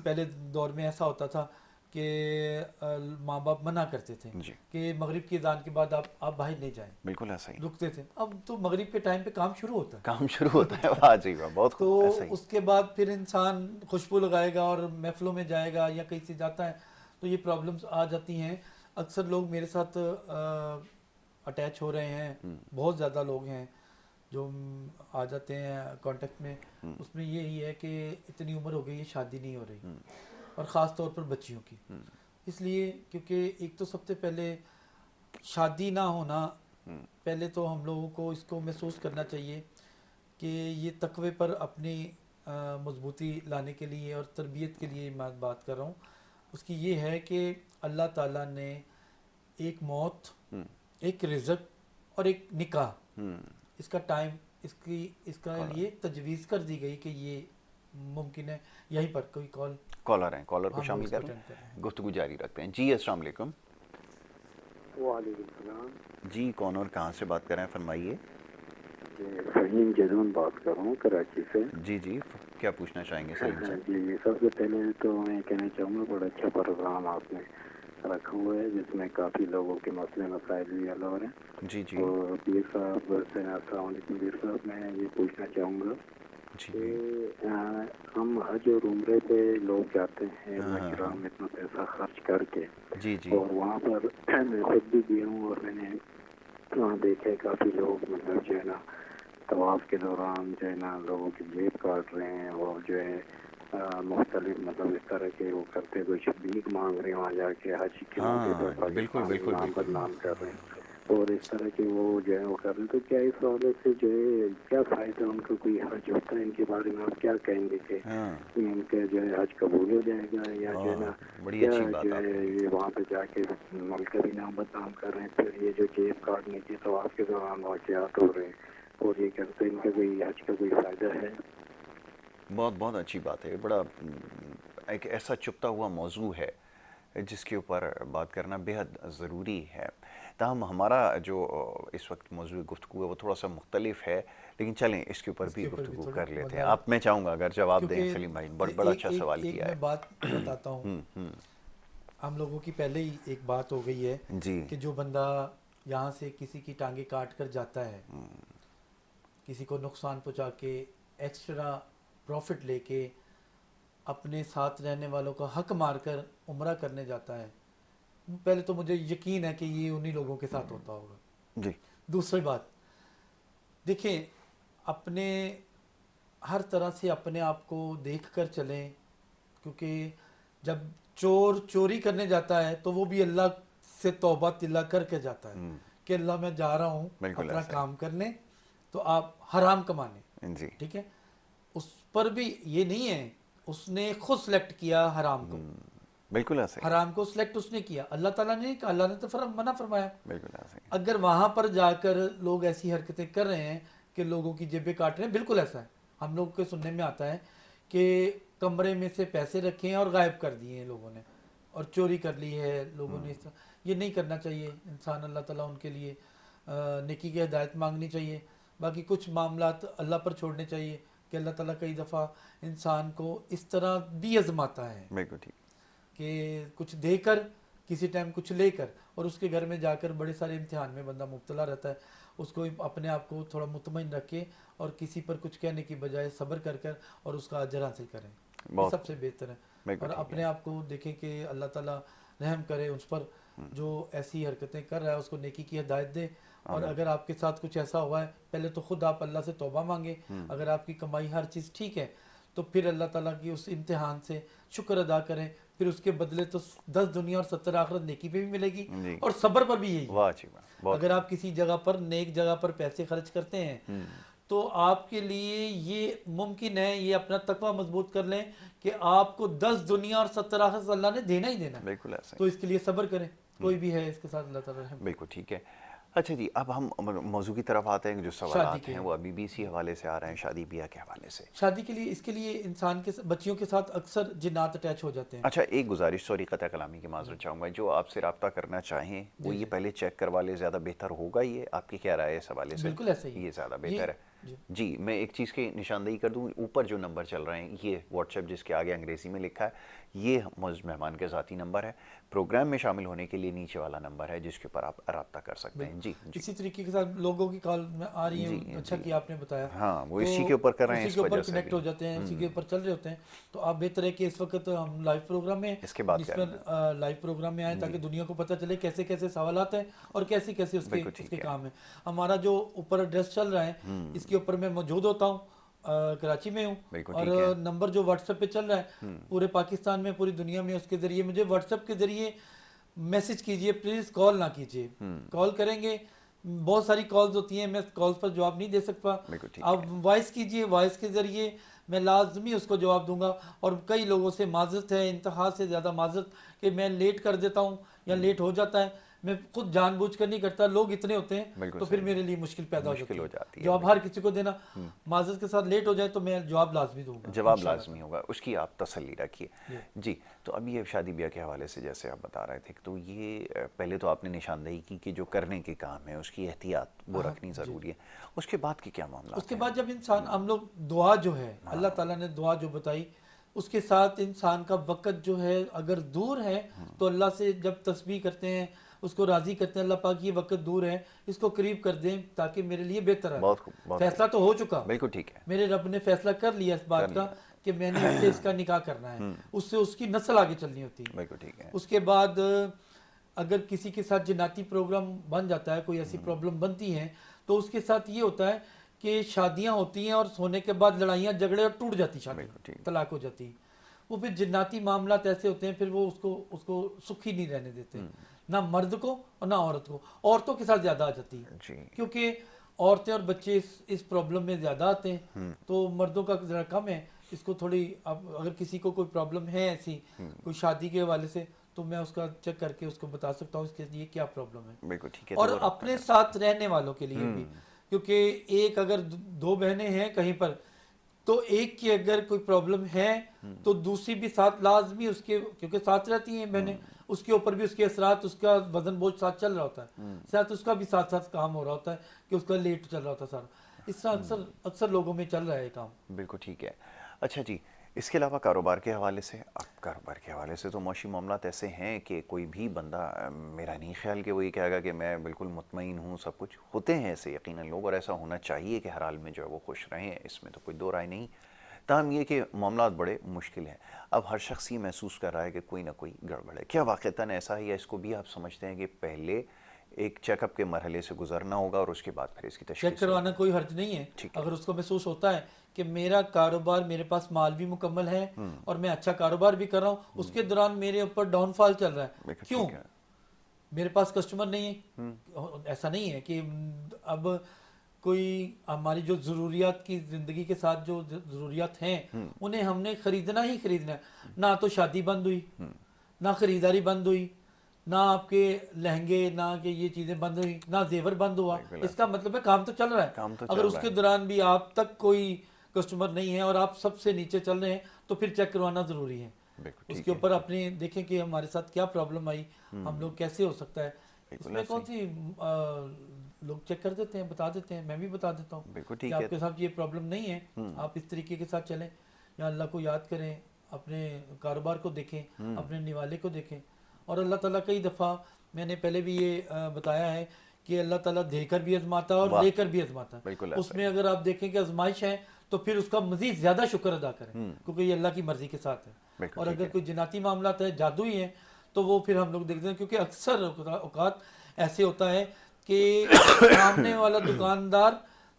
پہلے دور میں ایسا ہوتا تھا کہ ماں باپ منع کرتے تھے کہ مغرب کی اذان کے بعد آپ باہر نہیں جائیں. بالکل ایسا ہی رکتے تھے. اب تو مغرب کے ٹائم پہ کام شروع ہوتا ہے. واہ جی واہ، بہت تو اس کے بعد پھر انسان خوشبو لگائے گا اور محفلوں میں جائے گا یا کہیں سے جاتا ہے تو یہ پرابلمز آ جاتی ہیں. اکثر لوگ میرے ساتھ اٹیچ ہو رہے ہیں، بہت زیادہ لوگ ہیں جو آ جاتے ہیں کانٹیکٹ میں. اس میں یہی ہے کہ اتنی عمر ہو گئی ہے، شادی نہیں ہو رہی، اور خاص طور پر بچیوں کی. اس لیے کیونکہ ایک تو سب سے پہلے شادی نہ ہونا، پہلے تو ہم لوگوں کو اس کو محسوس کرنا چاہیے کہ یہ تقوی پر اپنی مضبوطی لانے کے لیے اور تربیت کے لیے میں بات کر رہا ہوں. اس کی یہ ہے کہ اللہ تعالیٰ نے ایک موت، ایک رزق اور ایک نکاح، اس کا ٹائم اس کا لیے تجویز کر دی گئی کہ یہ ممکن ہے. یہیں پر کوئی کالر ہیں، کالر کو شامل کریں، گفتگو جاری رکھتے ہیں. جی السلام علیکم. وعلیکم السلام جی کون اور کہاں سے بات کر رہے ہیں فرمائیے. فہیم جدون بات کر رہا ہوں کراچی سے. جی جی کیا پوچھنا چاہیں گے سلیم صاحب؟ جی سب سے پہلے تو میں کہنا چاہوں گا بڑا اچھا پروگرام آپ نے رکھا ہوا ہے جس میں کافی لوگوں کے مسئلے مسائل بھی حل ہو رہے ہیں. جی جی اور پیر صاحب سے السلام علیکم پیر صاحب, میں یہ پوچھنا چاہوں گا جی کہ جی ہم حج اور عمرے پہ لوگ جاتے ہیں ہاں ہاں ہاں کرام اتنا پیسہ خرچ کر کے, جی جی اور وہاں پر میں خود بھی گیا ہوں اور میں نے وہاں دیکھے کافی لوگ مطلب جو ہے نا طواف کے دوران جو ہے نا لوگوں کی جیب کاٹ رہے ہیں, اور جو ہے مختلف مطلب اس طرح کے وہ کرتے کچھ بھیک مانگ رہے ہیں وہاں جا کے حج کے موقع ہاں پر بالکل پاکستان بالکل نام بالکل. بدنام کر رہے ہیں, اور اس طرح کے وہ جو ہے وہ کر رہے ہیں. تو کیا اس حوالے سے جو ہے کیا فائدہ ان کا کوئی حج ہوتا ہے؟ ان کے بارے میں آپ کیا کہیں گے کہ ہاں ان کا جو ہے حج قبول ہو جائے گا, یا جو ہے نا بڑی کیا اچھی بات جو آپ ہے نے کی. یہ وہاں پہ جا کے ملک کا بھی نام بدنام کر رہے ہیں, پھر یہ جو جیب کاٹنے کی طواف کے دوران واقعات ہو رہے ہیں اور یہ کرتے ہیں, ان کا کوئی حج کا کوئی فائدہ ہے؟ بہت بہت اچھی بات ہے. بڑا ایک ایسا چھپتا ہوا موضوع ہے جس کے اوپر بات کرنا بے حد ضروری ہے. تاہم ہمارا جو اس وقت موضوع گفتگو ہے وہ تھوڑا سا مختلف ہے, لیکن چلیں اس کے اوپر اس بھی کے اوپر بھی گفتگو تھوڑا کر لیتے ہیں. مطلب آپ, میں چاہوں گا اگر جواب دیں کیونکہ سلیم بھائی, بڑا اچھا سوال ایک کیا میں ہے. بات بتاتا ہوں. ہم لوگوں کی پہلے ہی ایک بات ہو گئی ہے جی کہ جو بندہ یہاں سے کسی کی ٹانگیں کاٹ کر جاتا ہے, کسی کو نقصان پہنچا کے ایکسٹرا پروفٹ لے کے اپنے ساتھ رہنے والوں کا حق مار کر عمرہ کرنے جاتا ہے, پہلے تو مجھے یقین ہے کہ یہ انہی لوگوں کے ساتھ ہوتا ہوگا. جی دوسری بات دیکھیں, اپنے ہر طرح سے اپنے آپ کو دیکھ کر چلیں, کیونکہ جب چور چوری کرنے جاتا ہے تو وہ بھی اللہ سے توبہ طلع کر کے جاتا ہے کہ اللہ میں جا رہا ہوں بالکل اپنا ایسا کام کرنے, تو آپ حرام کمانے. ہے. جی ٹھیک ہے, اس پر بھی یہ نہیں ہے, اس نے خود سلیکٹ کیا حرام کو. بالکل ایسا ہی ہے. حرام کو سلیکٹ اس نے کیا, اللہ تعالیٰ نے نہیں کہا, اللہ نے تو منع فرمایا. بالکل ایسا ہی اگر وہاں پر جا کر لوگ ایسی حرکتیں کر رہے ہیں کہ لوگوں کی جیبیں کاٹ رہے ہیں, بالکل ایسا ہے. ہم لوگ کے سننے میں آتا ہے کہ کمرے میں سے پیسے رکھے ہیں اور غائب کر دیے ہیں لوگوں نے, اور چوری کر لی ہے لوگوں نے. یہ نہیں کرنا چاہیے انسان, اللہ تعالیٰ ان کے لیے نیکی کی ہدایت مانگنی چاہیے. باقی کچھ معاملات اللہ پر چھوڑنے چاہیے کہ اللہ تعالیٰ کئی دفعہ انسان کو اس طرح بھی آزماتا ہے بالکل ٹھیک. کہ کچھ دے کر کسی ٹائم کچھ لے کر, اور اس کے گھر میں جا کر بڑے سارے امتحان میں بندہ مبتلا رہتا ہے. اس کو اپنے آپ کو تھوڑا مطمئن رکھے اور کسی پر کچھ کہنے کی بجائے صبر کر کر اور اس کا اجر حاصل کریں, یہ بہت سب سے بہتر ہے. بالکل اور ٹھیک ہے. اپنے آپ کو دیکھیں کہ اللہ تعالیٰ رحم کرے اس پر جو ایسی حرکتیں کر رہا ہے, اس کو نیکی کی ہدایت دے. اور آمین. اگر آپ کے ساتھ کچھ ایسا ہوا ہے, پہلے تو خود آپ اللہ سے توبہ مانگیں. اگر آپ کی کمائی ہر چیز ٹھیک ہے تو پھر اللہ تعالیٰ کی اس امتحان سے شکر ادا کریں, پھر اس کے بدلے تو 10 دنیا اور 70 آخرت نیکی پہ بھی ملے گی, جی اور صبر پر بھی یہی ہے. واہ جی واہ, بہت اگر آپ کسی جگہ پر نیک جگہ پر پیسے خرچ کرتے ہیں تو آپ کے لیے یہ ممکن ہے, یہ اپنا تقوی مضبوط کر لیں کہ آپ کو 10 دنیا اور 70 آخرت اللہ نے دینا ہی دینا ہے. بالکل ایسا تو ہی. اس کے لیے صبر کریں, کوئی بھی ہے اس کے ساتھ اللہ تعالیٰ رحم کرے. بالکل ٹھیک ہے. اچھا جی, اب ہم موضوع کی طرف آتے ہیں. جو شادی سوالات کے ہیں وہ ابھی بھی اسی حوالے سے آ رہے ہیں, شادی بیاہ کے حوالے سے. شادی کے لیے, اس کے لیے انسان کے بچیوں کے ساتھ اکثر جنات اٹیچ ہو جاتے ہیں. اچھا ایک گزارش, سوری قطع کلامی کی معذرت چاہوں گا, جو آپ سے رابطہ کرنا چاہیں وہ یہ پہلے چیک کروا لے, زیادہ بہتر ہوگا. یہ آپ کی کیا رائے ہے اس حوالے سے؟ بالکل ایسا ہی یہ زیادہ یہ بہتر ہے. جی میں ایک چیز کی نشاندہی کر دوں, اوپر جو نمبر چل رہے ہیں یہ واٹس ایپ جس کے آگے انگریزی میں لکھا ہے, یہ معزز مہمان کے ذاتی نمبر ہے. پروگرام میں شامل ہونے کے لیے نیچے والا نمبر ہے جس کے اوپر آپ رابطہ کر سکتے ہیں. جی جی اسی طریقے کے ساتھ لوگوں کی کال میں آ رہی جی ہیں, اچھا جی, کیا آپ نے بتایا. ہاں وہ تو اسی کے اوپر کر رہے ہیں, اسی اس کے اوپر وجہ سے کنیکٹ بھی ہو جاتے ہیں, اسی کے اوپر چل رہے ہوتے ہیں. تو آپ بہتر ہے کہ اس وقت ہم لائیو پروگرام میں اس کے بعد اس کریں میں گے. لائیو پروگرام میں آئیں تاکہ دنیا کو پتہ چلے کیسے کیسے سوالات ہیں اور کیسے کیسے اس بالکل کے ٹھیک ہے. کام ہیں. ہمارا جو اوپر ایڈریس چل رہا ہے اس کے اوپر میں موجود ہوتا ہوں, کراچی میں ہوں, بالکل اور ٹھیک ہے. نمبر جو واٹس ایپ پہ چل رہا ہے پورے پاکستان میں, پوری دنیا میں, اس کے ذریعے مجھے واٹس ایپ کے ذریعے میسج کیجئے, پلیز کال نہ کیجئے. کال کریں گے, بہت ساری کالز ہوتی ہیں, میں کالز پر جواب نہیں دے سکتا. بالکل ٹھیک آپ ہے. وائس کیجئے, وائس کے ذریعے میں لازمی اس کو جواب دوں گا. اور کئی لوگوں سے معذرت ہے, انتہا سے زیادہ معذرت کہ میں لیٹ کر دیتا ہوں یا لیٹ ہو جاتا ہے. میں خود جان بوجھ کر نہیں کرتا, لوگ اتنے ہوتے ہیں تو پھر میرے لیے مشکل پیدا ہو جاتی ہے. جواب ہر کسی کو دینا, معذرت کے ساتھ لیٹ ہو جائے تو میں جواب لازمی دوں گا, جواب لازمی ہوگا, اس کی آپ تسلی رکھیے. جی, تو اب یہ شادی بیاہ کے حوالے سے جیسے آپ بتا رہے تھے, تو یہ پہلے تو آپ نے نشاندہی کی کہ جو کرنے کے کام ہے اس کی احتیاط وہ رکھنی ضروری ہے. اس کے بعد کی کیا معاملات؟ اس کے بعد جب انسان, ہم لوگ دعا جو ہے اللہ تعالیٰ نے دعا جو بتائی, اس کے ساتھ انسان کا وقت جو ہے اگر دور ہے تو اللہ سے جب تسبیح کرتے ہیں, اس کو راضی کرتے ہیں, اللہ پاک یہ وقت دور ہے اس کو قریب کر دیں تاکہ میرے لیے بہتر ہے. فیصلہ تو ہو چکا, بالکل ٹھیک ہے, میرے رب نے فیصلہ کر لیا اس بات کا کہ میں نے اس سے اس کا نکاح کرنا ہے, اس سے اس کی نسل آگے چلنی ہوتی ہے. بالکل ٹھیک ہے. اس کے بعد اگر کسی کے ساتھ جناتی پروگرام بن جاتا ہے, کوئی ایسی پرابلم بنتی ہیں, تو اس کے ساتھ یہ ہوتا ہے کہ شادیاں ہوتی ہیں اور سونے کے بعد لڑائیاں جھگڑے اور ٹوٹ جاتی شادی, طلاق ہو جاتی. وہ پھر جناتی معاملات ایسے ہوتے ہیں, پھر وہ اس کو سکھی نہیں رہنے دیتے, نہ مرد کو اور نہ عورت کو. عورتوں کے ساتھ زیادہ آ جاتی ہے کیونکہ عورتیں اور بچے اس پرابلم میں زیادہ آتے ہیں, تو مردوں کا ذرا کم ہے. اس کو تھوڑی, اب اگر کسی کو کوئی پرابلم ہے ایسی کوئی شادی کے حوالے سے, تو میں اس کا چیک کر کے اس کو بتا سکتا ہوں اس کے لیے کیا پرابلم ہے. بالکل ٹھیک ہے. اور اپنے ساتھ رہنے والوں کے لیے بھی, کیونکہ ایک اگر دو بہنیں ہیں کہیں پر, تو ایک کی اگر کوئی پرابلم ہے تو دوسری بھی ساتھ لازمی اس کے, کیونکہ ساتھ رہتی ہیں بہنیں, اس کے اوپر بھی اس کے اثرات, اس کا وزن بوجھ ساتھ چل رہا ہوتا ہے, ساتھ اس کا بھی ساتھ ساتھ کام ہو رہا ہوتا ہے کہ اس کا لیٹ چل رہا ہوتا ہے سارا. اس طرح اکثر لوگوں میں چل رہا ہے کام. بالکل ٹھیک ہے. اچھا جی, اس کے علاوہ کاروبار کے حوالے سے, اب کاروبار کے حوالے سے تو معاشی معاملات ایسے ہیں کہ کوئی بھی بندہ, میرا نہیں خیال کہ وہ یہ کہے گا کہ میں بالکل مطمئن ہوں, سب کچھ ہوتے ہیں ایسے یقیناً لوگ, اور ایسا ہونا چاہیے کہ ہر حال میں جو ہے وہ خوش رہیں, اس میں تو کوئی دو رائے نہیں. تاہم یہ کہ معاملات بڑے مشکل ہیں. اب ہر شخص یہ محسوس کر رہا ہے کہ کوئی نہ کوئی گڑبڑ ہے. کیا واقعتاً ایسا ہے, یا اس کو بھی آپ سمجھتے ہیں کہ پہلے ایک چیک اپ کے مرحلے سے گزرنا ہوگا اور اس کے بعد پھر اس کی تشخیص؟ چیک کروانا کوئی حرج نہیں ہے. اگر اس کو محسوس ہوتا ہے کہ میرا کاروبار, میرے پاس مال بھی مکمل ہے اور میں اچھا کاروبار بھی کر رہا ہوں, اس کے دوران میرے اوپر ڈاؤن فال چل رہا ہے, کیوں؟ میرے پاس کسٹمر نہیں ہے. ایسا نہیں ہے کہ اب کوئی ہماری جو ضروریات کی زندگی کے ساتھ جو ضروریات ہیں انہیں ہم نے خریدنا ہی خریدنا ہے. نہ تو شادی بند ہوئی, نہ خریداری بند ہوئی, نہ آپ کے لہنگے, نہ کہ یہ چیزیں بند ہوئی, نہ زیور بند ہوا. اس کا مطلب ہے کام تو چل رہا ہے. اگر اس کے دوران بھی آپ تک کوئی کسٹمر نہیں ہے اور آپ سب سے نیچے چل رہے ہیں تو پھر چیک کروانا ضروری ہے. اس کے اوپر اپنے دیکھیں کہ ہمارے ساتھ کیا پرابلم آئی, ہم لوگ کیسے ہو سکتا ہے. اس میں کون سی لوگ چیک کر دیتے ہیں, بتا دیتے ہیں, میں بھی بتا دیتا ہوں کہ آپ کے ساتھ یہ پرابلم نہیں ہے, آپ اس طریقے کے ساتھ چلیں, یا اللہ کو یاد کریں, اپنے کاروبار کو دیکھیں, اپنے نوالے کو دیکھیں. اور اللہ تعالیٰ کئی دفعہ, میں نے پہلے بھی یہ بتایا ہے کہ اللہ تعالیٰ دے کر بھی آزماتا ہے اور لے کر بھی آزماتا ہے. اس میں اگر آپ دیکھیں کہ آزمائش ہے تو پھر اس کا مزید زیادہ شکر ادا کریں, کیونکہ یہ اللہ کی مرضی کے ساتھ ہے. اور اگر کوئی جناتی معاملات ہے, جادوئی ہیں, تو وہ پھر ہم لوگ دیکھتے ہیں, کیونکہ اکثر اوقات ایسے ہوتا ہے کہ سامنے والا دکاندار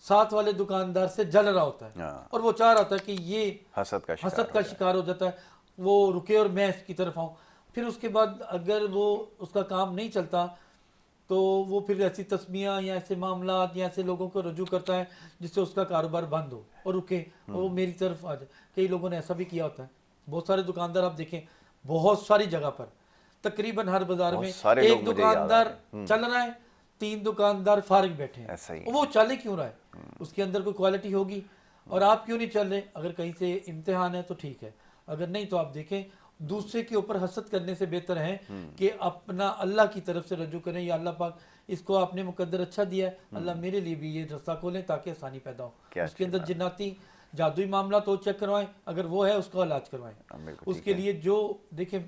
ساتھ والے دکاندار سے جل رہا ہوتا ہے اور وہ چاہ رہا ہوتا ہے کہ یہ حسد کا شکار ہو جاتا ہے, وہ رکے اور میں اس کی طرف آؤں. پھر اس کے بعد اگر وہ اس کا کام نہیں چلتا تو وہ پھر ایسی تسمیہ یا ایسے معاملات یا ایسے لوگوں کو رجوع کرتا ہے جس سے اس کا کاروبار بند ہو اور رکے, اور وہ میری طرف آ جائے. کئی لوگوں نے ایسا بھی کیا ہوتا ہے. بہت سارے دکاندار آپ دیکھیں, بہت ساری جگہ پر, تقریباً ہر بازار میں ایک دکاندار چل رہا ہے, 3 دکاندار فارغ بیٹھے ہیں. وہ چلے کیوں رہا ہے؟ اس کے اندر کوئی کوالٹی ہوگی, اور آپ کیوں نہیں چل رہے؟ اگر کہیں سے امتحان ہے تو ٹھیک ہے, اگر نہیں تو آپ دیکھیں دوسرے کے اوپر حسد کرنے سے بہتر ہے کہ اپنا اللہ کی طرف سے رجوع کریں, یا اللہ پاک اس کو آپ نے مقدر اچھا دیا ہے, اللہ میرے لیے بھی یہ رستہ کھولیں تاکہ آسانی پیدا ہو. اس کے اندر جناتی جادوئی معاملہ تو چیک کروائیں, اگر وہ ہے اس کا علاج کروائیں. اس کے لیے جو دیکھیں,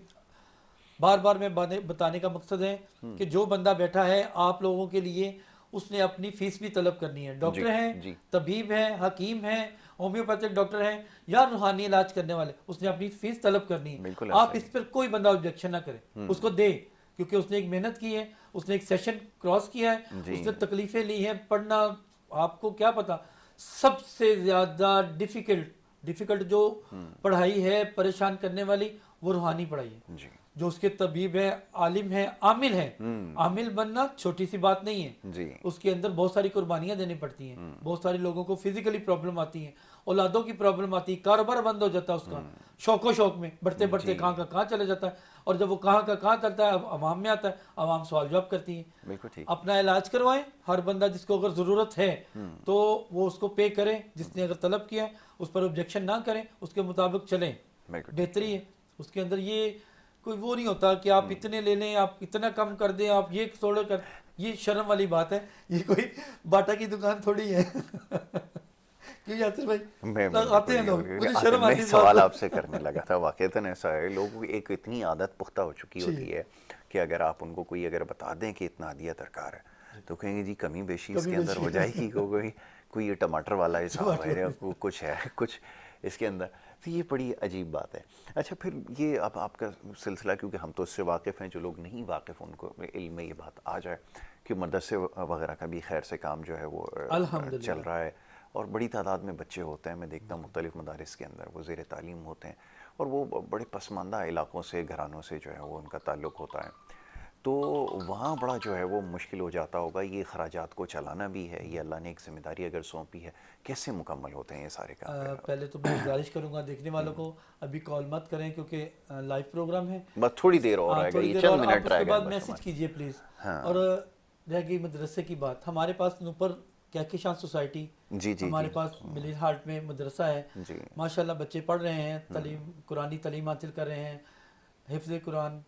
بار بار میں بتانے کا مقصد ہے کہ جو بندہ بیٹھا ہے آپ لوگوں کے لیے, اس نے اپنی فیس بھی طلب کرنی ہے. ڈاکٹر ہیں, طبیب ہیں, حکیم ہیں, ہومیوپیتھک ڈاکٹر ہیں, یا روحانی علاج کرنے والے, اس نے اپنی فیس طلب کرنی ہے. آپ اس پر کوئی بندہ آبجیکشن نہ کرے, اس کو دے, کیونکہ اس نے ایک محنت کی ہے, اس نے ایک سیشن کراس کیا ہے, اس نے تکلیفیں لی ہیں. پڑھنا, آپ کو کیا پتا, سب سے زیادہ ڈیفیکلٹ جو پڑھائی ہے پریشان کرنے والی, وہ روحانی پڑھائی ہے. جو اس کے طبیب ہے, عالم ہے, عامل ہے. عامل بننا چھوٹی سی بات نہیں ہے جی. اس کے اندر بہت ساری قربانیاں دینی پڑتی ہیں. بہت سارے لوگوں کو فزیکلی پرابلم آتی ہیں, اولادوں کی پرابلم آتی ہے, کاروبار بند ہو جاتا ہے اس کا شوق و شوق میں, بڑھتے بڑھتے کہاں کا کہاں چلے جاتا ہے, اور جب وہ کہاں کا کہاں چلتا ہے عوام میں آتا ہے, عوام سوال جواب کرتی ہیں. بالکل ٹھیک. اپنا علاج کروائیں, ہر بندہ جس کو اگر ضرورت ہے تو وہ اس کو پے کریں, جس نے اگر طلب کیا ہے اس پر آبجیکشن نہ کریں, اس کے مطابق چلیں, بہتری ہے. اس کے اندر یہ کوئی وہ نہیں ہوتا کہ آپ اتنے لے لیں, آپ اتنا کم کر دیں, آپ یہ تھوڑا کر, یہ شرم والی بات ہے. یہ کوئی باٹا کی دکان تھوڑی ہے. کیوں یاسر بھائی آتے ہیں لوگ, مجھے شرم آتی ہے. سوال آپ سے کرنے لگا تھا, واقعتاً ایسا ہے, لوگوں کی ایک اتنی عادت پختہ ہو چکی ہوتی ہے کہ اگر آپ ان کو کوئی اگر بتا دیں کہ اتنا عادیہ درکار ہے تو کہیں گے جی کمی بیشی اس کے اندر ہو جائے گی, کوئی یہ ٹماٹر والا حساب ہے, کچھ ہے کچھ اس کے اندر. تو یہ بڑی عجیب بات ہے. اچھا پھر یہ اب آپ کا سلسلہ, کیونکہ ہم تو اس سے واقف ہیں, جو لوگ نہیں واقف ان کو علم میں یہ بات آ جائے کہ مدرسے وغیرہ کا بھی خیر سے کام جو ہے وہ چل رہا ہے, اور بڑی تعداد میں بچے ہوتے ہیں. میں دیکھتا ہوں مختلف مدارس کے اندر وہ زیر تعلیم ہوتے ہیں, اور وہ بڑے پسماندہ علاقوں سے, گھرانوں سے جو ہے وہ ان کا تعلق ہوتا ہے. تو وہاں بڑا جو ہے وہ مشکل ہو جاتا ہوگا. یہ اخراجات کو چلانا بھی ہے, یہ اللہ نے ایک ذمہ داری اگر سونپی ہے, کیسے مکمل ہوتے ہیں یہ سارے کام؟ پہلے تو میں گزارش کروں گا دیکھنے والوں کو ابھی کال مت کریں کیونکہ لائیو پروگرام ہے, بس تھوڑی دیر اور رہے گا, یہ چند منٹ اس رہ کے گئے بعد بس میسج ہمارے. کیجئے پلیز. اور رہ گئی مدرسے کی بات, ہمارے پاس نوپر کہکشاں سوسائٹی, ہمارے پاس ملیل ہارٹ میں مدرسہ ہے. ماشاءاللہ بچے پڑھ رہے ہیں, تعلیم قرآنی تعلیم حاصل کر رہے ہیں, حفظ قرآن,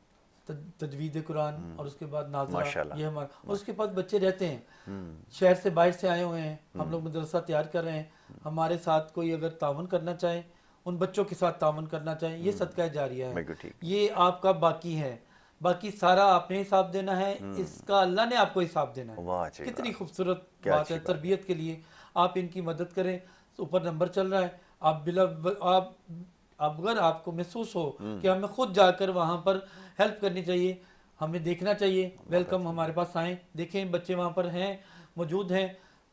تجوید قرآن, اور اس کے بعد ناظرہ, یہ ہمارا. اور اس کے پاس بچے رہتے ہیں, شہر سے باہر سے آئے ہوئے ہیں. ہم لوگ مدرسہ تیار کر رہے ہیں. ہمارے ساتھ کوئی اگر تعاون کرنا چاہے, ان بچوں کے ساتھ تعاون کرنا چاہیں, یہ صدقہ جاریہ ہے, یہ آپ کا باقی ہے. باقی سارا آپ نے حساب دینا ہے, اس کا اللہ نے آپ کو حساب دینا ہے. کتنی خوبصورت بات ہے. تربیت کے لیے آپ ان کی مدد کریں. اوپر نمبر چل رہا ہے, آپ اگر آپ کو محسوس ہو کہ ہمیں خود جا کر وہاں پر ہیلپ کرنی چاہیے, ہمیں دیکھنا چاہیے, ویلکم, ہمارے پاس آئیں, دیکھیں بچے وہاں پر ہیں, موجود ہیں.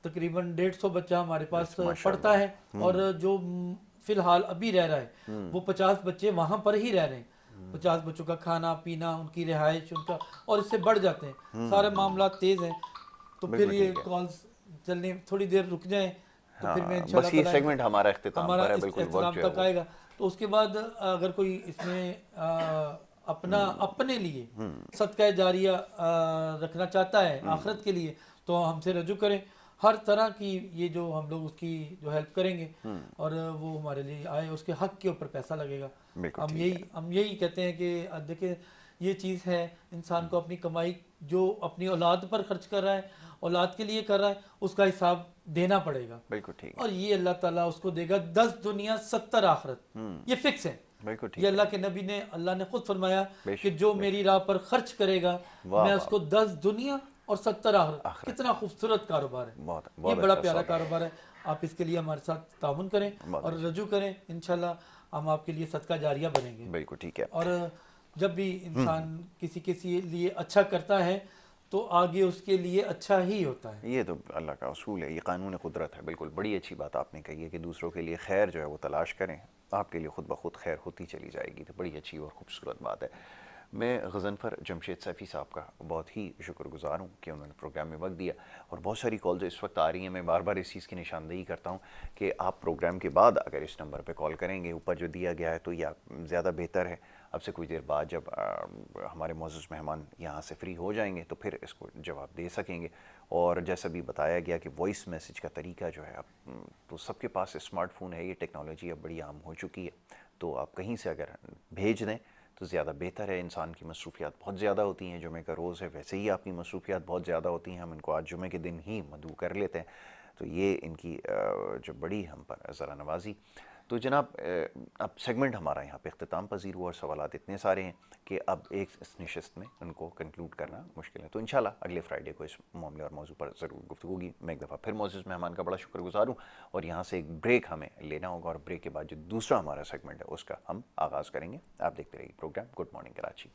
تقریباً 150 بچہ ہمارے پاس پڑھتا ہے, اور جو فی الحال ابھی رہ رہا ہے وہ 50 بچے وہاں پر ہی رہ رہے ہیں. 50 بچوں کا کھانا پینا, ان کی رہائش, ان کا, اور اس سے بڑھ جاتے ہیں. سارے معاملات تیز ہیں. تو پھر یہ کالز چلنے تھوڑی دیر رک جائیں تو پھر میں انشاءاللہ بس یہ سیگمنٹ ہمارا اختتام پر ہے, بالکل اختتام تک آئے گا. تو اس کے بعد اگر کوئی اس میں اپنے لیے صدقہ جاریہ رکھنا چاہتا ہے آخرت کے لیے, تو ہم سے رجوع کریں. ہر طرح کی یہ جو ہم لوگ اس کی جو ہیلپ کریں گے, اور وہ ہمارے لیے آئے, اس کے حق کے اوپر پیسہ لگے گا. ہم یہی کہتے ہیں کہ دیکھیں یہ چیز ہے, انسان کو اپنی کمائی جو اپنی اولاد پر خرچ کر رہا ہے, اولاد کے لیے کر رہا ہے, اس کا حساب دینا پڑے گا. بالکل ٹھیک. اور یہ اللہ تعالیٰ اس کو دے گا 10 دنیا 70 آخرت, یہ فکس ہے. یہ اللہ کے نبی نے, اللہ نے خود فرمایا کہ جو میری راہ پر خرچ کرے گا میں اس کو 10 دنیا اور 70 آخرت. کتنا خوبصورت کاروبار ہے, یہ بڑا پیارا کاروبار ہے. آپ اس کے لیے ہمارے ساتھ تعاون کریں اور رجوع کریں, انشاءاللہ ہم آپ کے لیے صدقہ جاریہ بنیں گے. بالکل ٹھیک ہے. اور جب بھی انسان کسی لیے اچھا کرتا ہے تو آگے اس کے لیے اچھا ہی ہوتا ہے. یہ تو اللہ کا اصول ہے, یہ قانون قدرت ہے. بالکل بڑی اچھی بات آپ نے کہی ہے کہ دوسروں کے لیے خیر جو ہے وہ تلاش کریں, آپ کے لیے خود بخود خیر ہوتی چلی جائے گی. تو بڑی اچھی اور خوبصورت بات ہے. میں غضنفر جمشید سیفی صاحب کا بہت ہی شکر گزار ہوں کہ انہوں نے پروگرام میں وقت دیا, اور بہت ساری کالز اس وقت آ رہی ہیں. میں بار بار اس چیز کی نشاندہی کرتا ہوں کہ آپ پروگرام کے بعد اگر اس نمبر پہ کال کریں گے, اوپر جو دیا گیا ہے, تو یہ زیادہ بہتر ہے. اب سے کچھ دیر بعد جب ہمارے معزز مہمان یہاں سے فری ہو جائیں گے تو پھر اس کو جواب دے سکیں گے. اور جیسا بھی بتایا گیا کہ وائس میسج کا طریقہ جو ہے, اب تو سب کے پاس اسمارٹ فون ہے, یہ ٹیکنالوجی اب بڑی عام ہو چکی ہے, تو آپ کہیں سے اگر بھیج دیں تو زیادہ بہتر ہے. انسان کی مصروفیات بہت زیادہ ہوتی ہیں, جمعے کا روز ہے, ویسے ہی آپ کی مصروفیات بہت زیادہ ہوتی ہیں, ہم ان کو آج جمعے کے دن ہی مدعو کر لیتے ہیں. تو یہ ان کی جو بڑی ہم پر ذرا نوازی. تو جناب اب سیگمنٹ ہمارا یہاں پہ اختتام پذیر ہوا, اور سوالات اتنے سارے ہیں کہ اب ایک اس نشست میں ان کو کنکلوڈ کرنا مشکل ہے. تو انشاءاللہ اگلے فرائیڈے کو اس معاملے اور موضوع پر ضرور گفتگو ہوگی. میں ایک دفعہ پھر معزز مہمان کا بڑا شکر گزار ہوں, اور یہاں سے ایک بریک ہمیں لینا ہوگا, اور بریک کے بعد جو دوسرا ہمارا سیگمنٹ ہے اس کا ہم آغاز کریں گے. آپ دیکھتے رہیے پروگرام گڈ مارننگ کراچی.